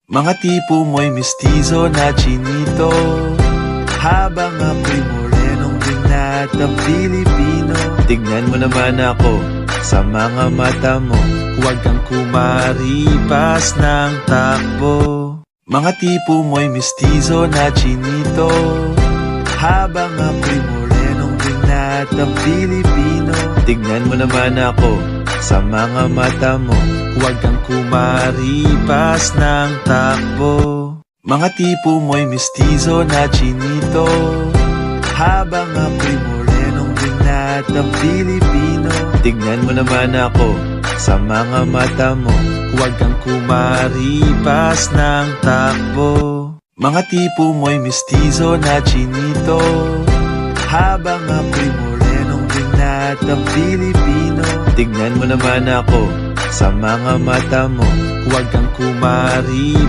Mga tipo mo'y mistizo na chinito, habang ako'y morenong binatang Pilipino. Tignan mo naman ako sa mga mata mo, huwag kang kumaripas ng takbo. Mga tipo mo'y mistizo na chinito, habang ako'y morenong binatang Pilipino. Tignan mo naman ako sa mga mata mo, huwag kang kumaripas ng takbo. Mga tipo mo'y mistizo na chinito, habang ako'y morenong binatang Pilipino. Tignan mo naman ako sa mga mata mo, huwag kang kumaripas ng takbo. Mga tipo mo'y mistizo na chinito, habang ako'y morenong binatang Pilipino. Tignan mo naman ako sa mga mata mo, huwag kang kumaripas